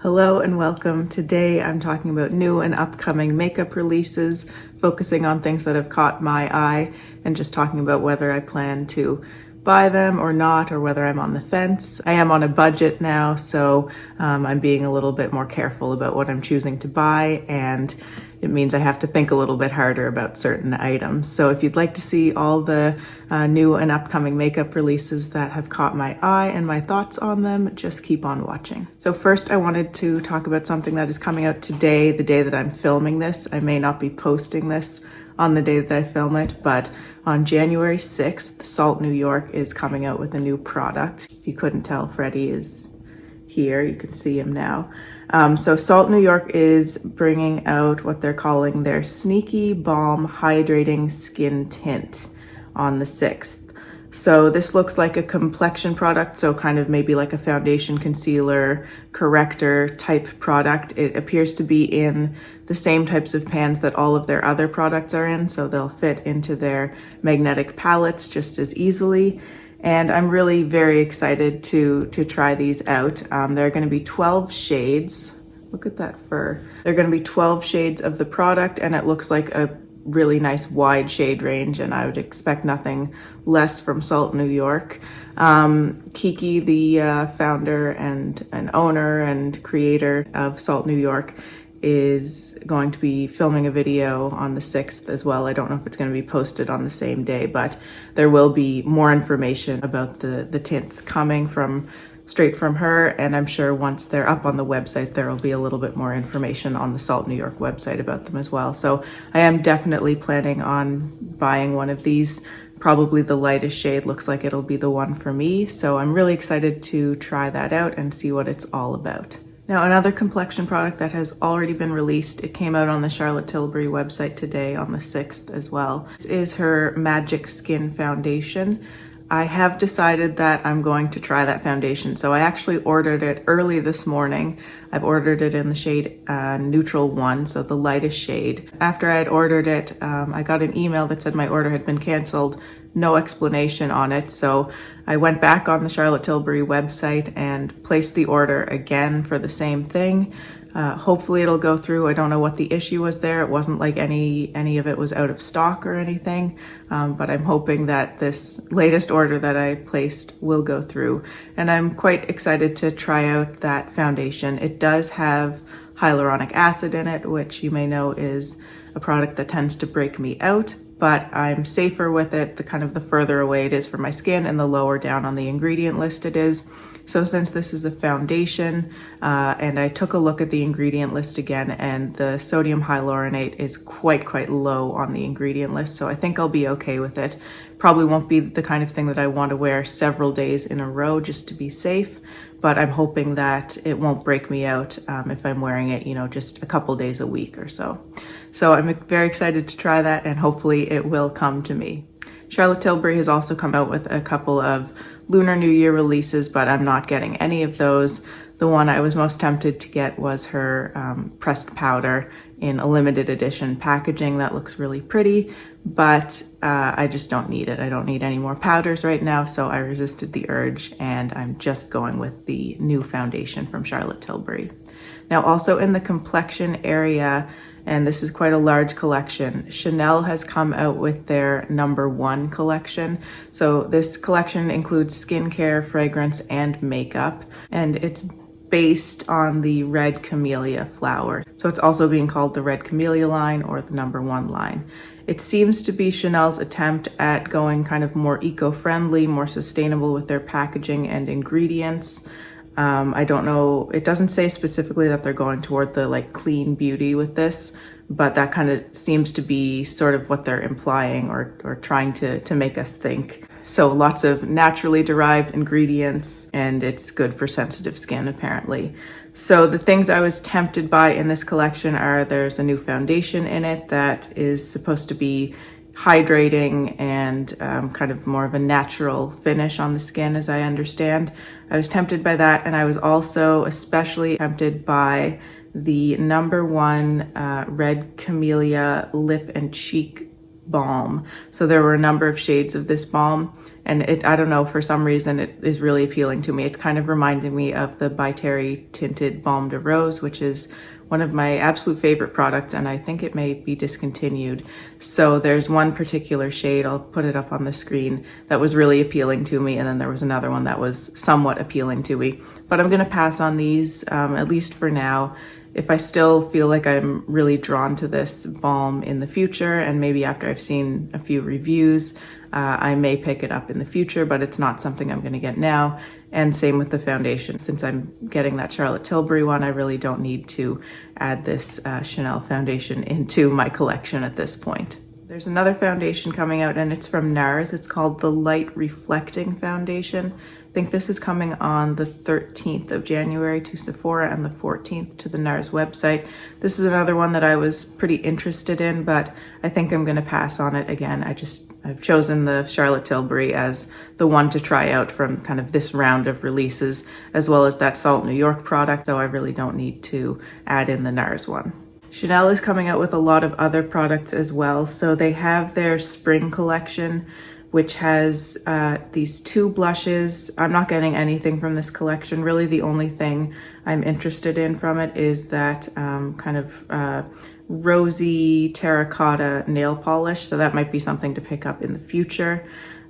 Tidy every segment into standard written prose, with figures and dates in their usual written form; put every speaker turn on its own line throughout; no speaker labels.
Hello and welcome. Today I'm talking about new and upcoming makeup releases, focusing on things that have caught my eye and just talking about whether I plan to buy them or not, or whether I'm on the fence. I am on a budget now, so I'm being a little bit more careful about what I'm choosing to buy, and it means I have to think a little bit harder about certain items. So if you'd like to see all the new and upcoming makeup releases that have caught my eye and my thoughts on them, just keep on watching. So first I wanted to talk about something that is coming out today, the day that I'm filming this. I may not be posting this on the day that I film it, but on January 6th, Salt New York is coming out with a new product. If you couldn't tell, Freddie is here. You can see him now. So Salt New York is bringing out what they're calling their Sneaky Balm Hydrating Skin Tint on the 6th. So this looks like a complexion product, so kind of maybe like a foundation, concealer, corrector type product. It appears to be in the same types of pans that all of their other products are in, so they'll fit into their magnetic palettes just as easily. And I'm really very excited to try these out. There are going to be 12 shades. Look at that fur. There are going to be 12 shades of the product, and it looks like a really nice wide shade range, and I would expect nothing less from Salt New York. Kiki, the founder and owner and creator of Salt New York, is going to be filming a video on the 6th as well. I don't know if it's going to be posted on the same day, but there will be more information about the tints coming straight from her, and I'm sure once they're up on the website there will be a little bit more information on the Salt New York website about them as well. So I am definitely planning on buying one of these. Probably the lightest shade looks like it'll be the one for me, so I'm really excited to try that out and see what it's all about. Now, another complexion product that has already been released, it came out on the Charlotte Tilbury website today on the 6th as well. This is her Magic Skin Foundation. I have decided that I'm going to try that foundation. So I actually ordered it early this morning. I've ordered it in the shade Neutral 1, so the lightest shade. After I had ordered it, I got an email that said my order had been canceled, no explanation on it. So I went back on the Charlotte Tilbury website and placed the order again for the same thing. Hopefully it'll go through. I don't know what the issue was there. It wasn't like any of it was out of stock or anything, but I'm hoping that this latest order that I placed will go through. And I'm quite excited to try out that foundation. It does have hyaluronic acid in it, which you may know is a product that tends to break me out, but I'm safer with it the further away it is from my skin and the lower down on the ingredient list it is. So since this is a foundation, and I took a look at the ingredient list again, and the sodium hyaluronate is quite low on the ingredient list, so I think I'll be okay with it. Probably won't be the kind of thing that I want to wear several days in a row just to be safe, but I'm hoping that it won't break me out if I'm wearing it, just a couple days a week or so. So I'm very excited to try that, and hopefully it will come to me. Charlotte Tilbury has also come out with a couple of Lunar New Year releases, but I'm not getting any of those. The one I was most tempted to get was her pressed powder in a limited edition packaging. That looks really pretty, but I just don't need it. I don't need any more powders right now, so I resisted the urge, and I'm just going with the new foundation from Charlotte Tilbury. Now, also in the complexion area, and this is quite a large collection, Chanel has come out with their #1 collection. So this collection includes skincare, fragrance, and makeup, and it's based on the red camellia flower. So it's also being called the red camellia line or the #1 line. It seems to be Chanel's attempt at going kind of more eco-friendly, more sustainable with their packaging and ingredients. I don't know, it doesn't say specifically that they're going toward the clean beauty with this, but that kind of seems to be sort of what they're implying or trying to make us think. So lots of naturally derived ingredients, and it's good for sensitive skin apparently. So the things I was tempted by in this collection are, there's a new foundation in it that is supposed to be hydrating and kind of more of a natural finish on the skin, as I understand. I was tempted by that, and I was also especially tempted by the #1 Red Camellia Lip and Cheek Balm. So there were a number of shades of this balm, And I don't know, for some reason it is really appealing to me. It's kind of reminding me of the By Terry tinted Balm de Rose, which is one of my absolute favorite products, and I think it may be discontinued. So there's one particular shade, I'll put it up on the screen, that was really appealing to me, and then there was another one that was somewhat appealing to me. But I'm gonna pass on these, at least for now. If I still feel like I'm really drawn to this balm in the future, and maybe after I've seen a few reviews, I may pick it up in the future, but it's not something I'm gonna get now. And same with the foundation. Since I'm getting that Charlotte Tilbury one, I really don't need to add this Chanel foundation into my collection at this point. There's another foundation coming out, and it's from NARS. It's called the Light Reflecting Foundation. I think this is coming on the 13th of January to Sephora and the 14th to the NARS website. This is another one that I was pretty interested in, but I think I'm gonna pass on it again. I've chosen the Charlotte Tilbury as the one to try out from kind of this round of releases, as well as that Salt New York product, so I really don't need to add in the NARS one. Chanel is coming out with a lot of other products as well. So they have their spring collection, which has these 2 blushes. I'm not getting anything from this collection. Really the only thing I'm interested in from it is that kind of rosy terracotta nail polish. So that might be something to pick up in the future.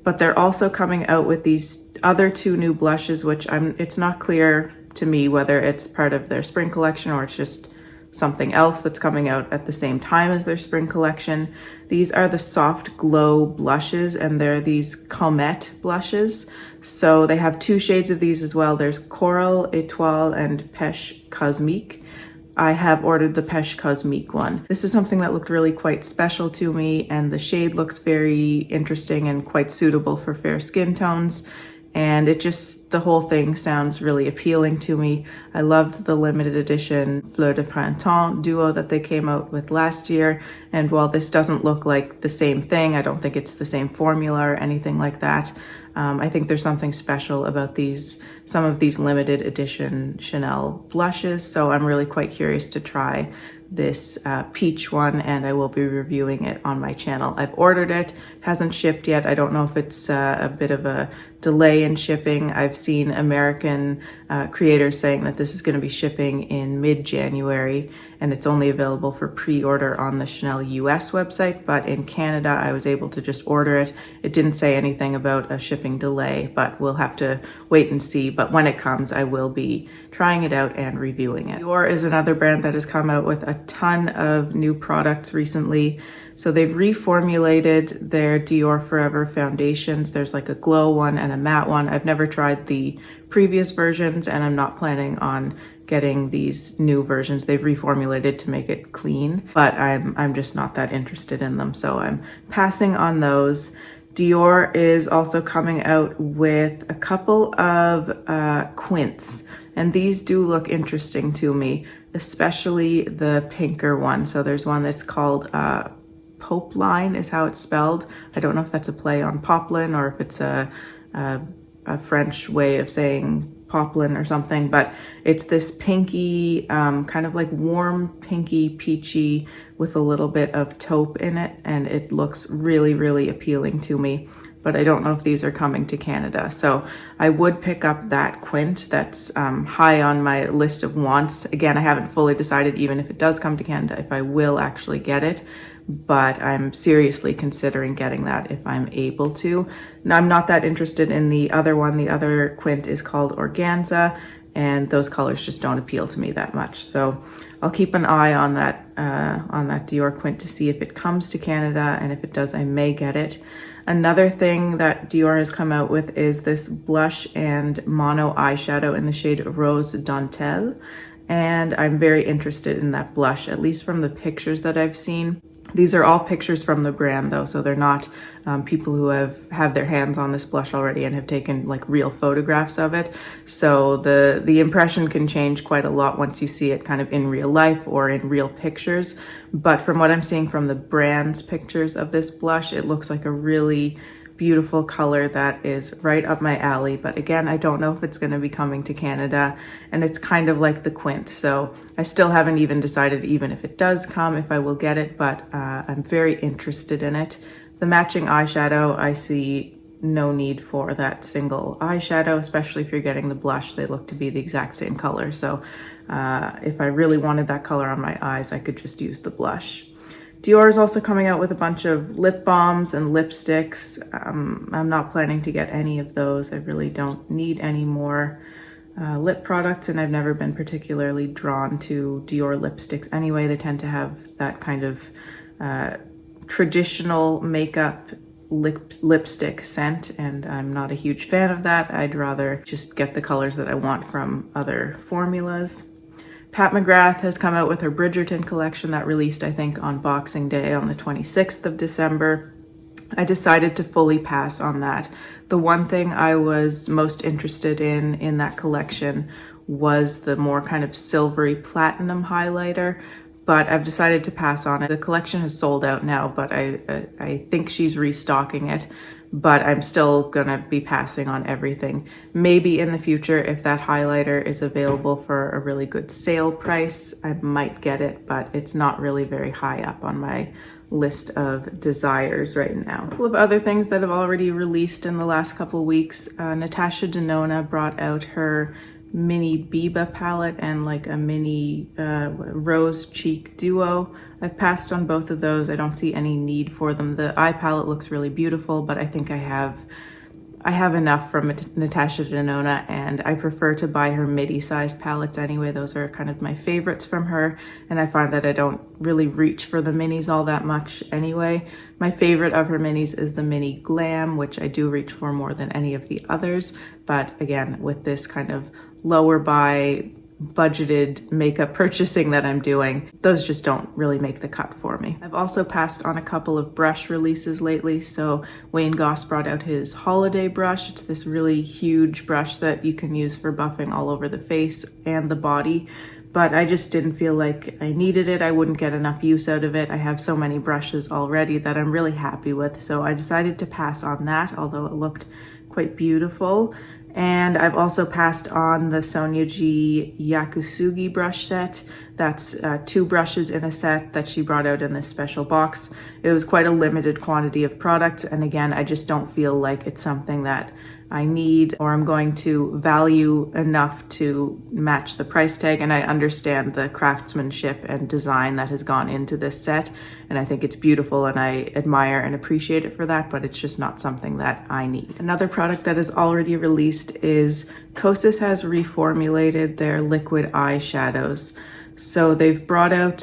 But they're also coming out with these other 2 new blushes, which it's not clear to me whether it's part of their spring collection or it's just something else that's coming out at the same time as their spring collection. These are the Soft Glow blushes, and they're these Comet blushes. So they have 2 shades of these as well. There's Coral Etoile and Pêche Cosmique. I have ordered the Pêche Cosmique one. This is something that looked really quite special to me, and the shade looks very interesting and quite suitable for fair skin tones. And the whole thing sounds really appealing to me. I loved the limited edition Fleur de Printemps duo that they came out with last year. And while this doesn't look like the same thing, I don't think it's the same formula or anything like that. I think there's something special about some of these limited edition Chanel blushes. So I'm really quite curious to try this peach one, and I will be reviewing it on my channel. I've ordered it, hasn't shipped yet. I don't know if it's a bit of a delay in shipping. I've seen American creators saying that this is going to be shipping in mid-January, and it's only available for pre-order on the Chanel US website, but in Canada I was able to just order it. It didn't say anything about a shipping delay, but we'll have to wait and see. But when it comes, I will be trying it out and reviewing it. Dior is another brand that has come out with a ton of new products recently. So they've reformulated their Dior Forever foundations. There's like a glow one and a matte one. I've never tried the previous versions, and I'm not planning on getting these new versions. They've reformulated to make it clean, but I'm just not that interested in them, so I'm passing on those. Dior is also coming out with a couple of quints, and these do look interesting to me, especially the pinker one. So there's one that's called Popeline is how it's spelled. I don't know if that's a play on poplin or if it's a French way of saying poplin or something, but it's this pinky, kind of like warm pinky peachy with a little bit of taupe in it, and it looks really, really appealing to me. But I don't know if these are coming to Canada. So I would pick up that quint. That's high on my list of wants. Again, I haven't fully decided, even if it does come to Canada, if I will actually get it. But I'm seriously considering getting that if I'm able to. Now, I'm not that interested in the other one. The other quint is called Organza, and those colors just don't appeal to me that much. So I'll keep an eye on that Dior quint to see if it comes to Canada, and if it does, I may get it. Another thing that Dior has come out with is this blush and mono eyeshadow in the shade Rose Dentelle, and I'm very interested in that blush, at least from the pictures that I've seen. These are all pictures from the brand though, so they're not people who have their hands on this blush already and have taken like real photographs of it. So the impression can change quite a lot once you see it kind of in real life or in real pictures. But from what I'm seeing from the brand's pictures of this blush, it looks like a really beautiful color that is right up my alley. But again, I don't know if it's going to be coming to Canada, and it's kind of like the quint, so I still haven't even decided, even if it does come, if I will get it, but I'm very interested in it. The matching eyeshadow I see no need for that single eyeshadow, especially if you're getting the blush. They look to be the exact same color. So if I really wanted that color on my eyes, I could just use the blush. Dior is also coming out with a bunch of lip balms and lipsticks. I'm not planning to get any of those. I really don't need any more lip products, and I've never been particularly drawn to Dior lipsticks anyway. They tend to have that kind of traditional makeup lipstick scent, and I'm not a huge fan of that. I'd rather just get the colors that I want from other formulas. Pat McGrath has come out with her Bridgerton collection that released, I think, on Boxing Day on the 26th of December. I decided to fully pass on that. The one thing I was most interested in that collection was the more kind of silvery platinum highlighter, but I've decided to pass on it. The collection has sold out now, but I think she's restocking it, but I'm still gonna be passing on everything. Maybe in the future, if that highlighter is available for a really good sale price, I might get it, but it's not really very high up on my list of desires right now. A couple of other things that have already released in the last couple of weeks. Natasha Denona brought out her mini Biba palette and like a mini rose cheek duo. I've passed on both of those. I don't see any need for them. The eye palette looks really beautiful, but I think I have enough from Natasha Denona, and I prefer to buy her midi-sized palettes anyway. Those are kind of my favorites from her, and I find that I don't really reach for the minis all that much anyway. My favorite of her minis is the mini Glam, which I do reach for more than any of the others, but again, with this kind of lower buy budgeted makeup purchasing that I'm doing, those just don't really make the cut for me. I've also passed on a couple of brush releases lately. So Wayne Goss brought out his holiday brush. It's this really huge brush that you can use for buffing all over the face and the body, but I just didn't feel like I needed it. I wouldn't get enough use out of it. I have so many brushes already that I'm really happy with, so I decided to pass on that, although it looked quite beautiful. And I've also passed on the Sonia G Yakusugi brush set. That's 2 brushes in a set that she brought out in this special box. It was quite a limited quantity of product, and again, I just don't feel like it's something that I need or I'm going to value enough to match the price tag. And I understand the craftsmanship and design that has gone into this set, and I think it's beautiful and I admire and appreciate it for that, but it's just not something that I need. Another product that is already released is Kosas has reformulated their liquid eyeshadows. So they've brought out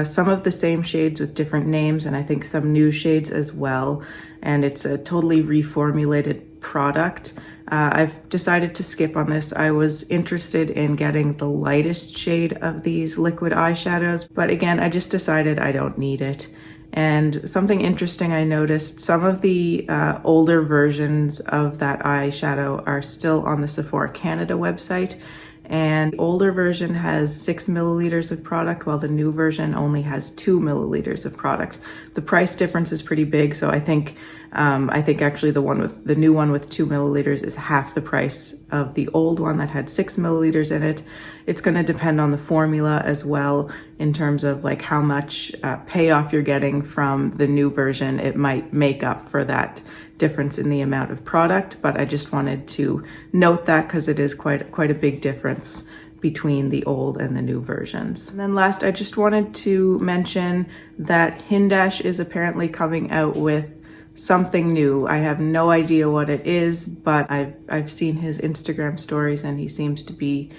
some of the same shades with different names, and I think some new shades as well. And it's a totally reformulated product. I've decided to skip on this. I was interested in getting the lightest shade of these liquid eyeshadows, but again, I just decided I don't need it. And something interesting I noticed, some of the older versions of that eyeshadow are still on the Sephora Canada website. And the older version has 6 milliliters of product, while the new version only has 2 milliliters of product. The price difference is pretty big, so I think actually the new one with 2 milliliters is half the price of the old one that had 6 milliliters in it. It's going to depend on the formula as well in terms of like how much payoff you're getting from the new version. It might make up for that difference in the amount of product, but I just wanted to note that because it is quite a big difference between the old and the new versions. And then last, I just wanted to mention that Hindash is apparently coming out with something new. I have no idea what it is, but I've seen his Instagram stories and he seems to be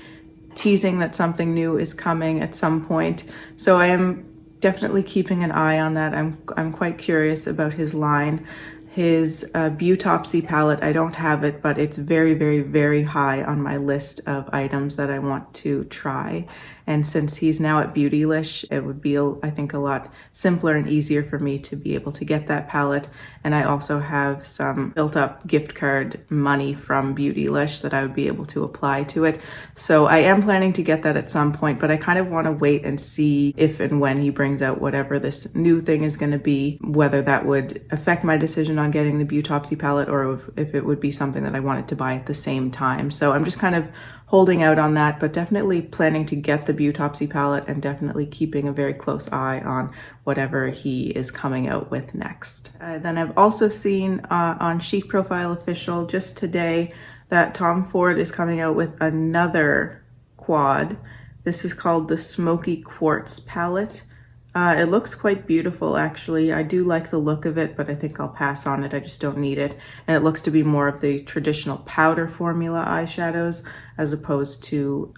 teasing that something new is coming at some point. So I am definitely keeping an eye on that. I'm quite curious about his line. His Beautopsy palette, I don't have it, but it's very, very, very high on my list of items that I want to try. And since he's now at Beautylish, it would be, I think, a lot simpler and easier for me to be able to get that palette. And I also have some built up gift card money from Beautylish that I would be able to apply to it. So I am planning to get that at some point, but I kind of want to wait and see if and when he brings out whatever this new thing is going to be, whether that would affect my decision on on getting the Beautopsy palette or if it would be something that I wanted to buy at the same time. So I'm just kind of holding out on that, but definitely planning to get the Beautopsy palette and definitely keeping a very close eye on whatever he is coming out with next. Then I've also seen on Chic Profile Official just today that Tom Ford is coming out with another quad. This is called the Smoky Quartz palette. It looks quite beautiful, actually. I do like the look of it, but I think I'll pass on it. I just don't need it. And it looks to be more of the traditional powder formula eyeshadows as opposed to,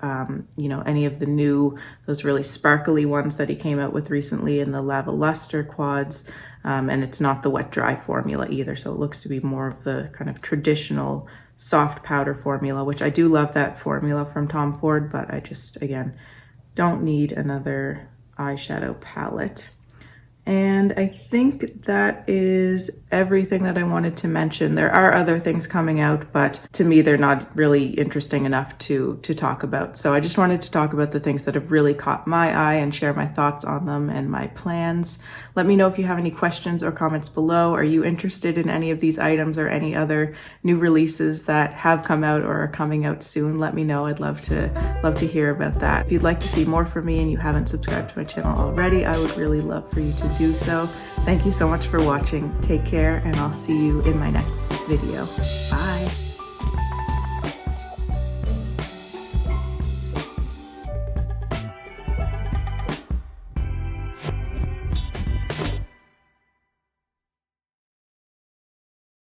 you know, any of the those really sparkly ones that he came out with recently in the Lava Luster quads. And it's not the wet dry formula either. So it looks to be more of the kind of traditional soft powder formula, which I do love that formula from Tom Ford, but I just, again, don't need another eyeshadow palette. And I think that is everything that I wanted to mention. There are other things coming out, but to me, they're not really interesting enough to talk about. So I just wanted to talk about the things that have really caught my eye and share my thoughts on them and my plans. Let me know if you have any questions or comments below. Are you interested in any of these items or any other new releases that have come out or are coming out soon? Let me know. I'd love to hear about that. If you'd like to see more from me and you haven't subscribed to my channel already, I would really love for you to do so. Thank you so much for watching. Take care, and I'll see you in my next video. Bye.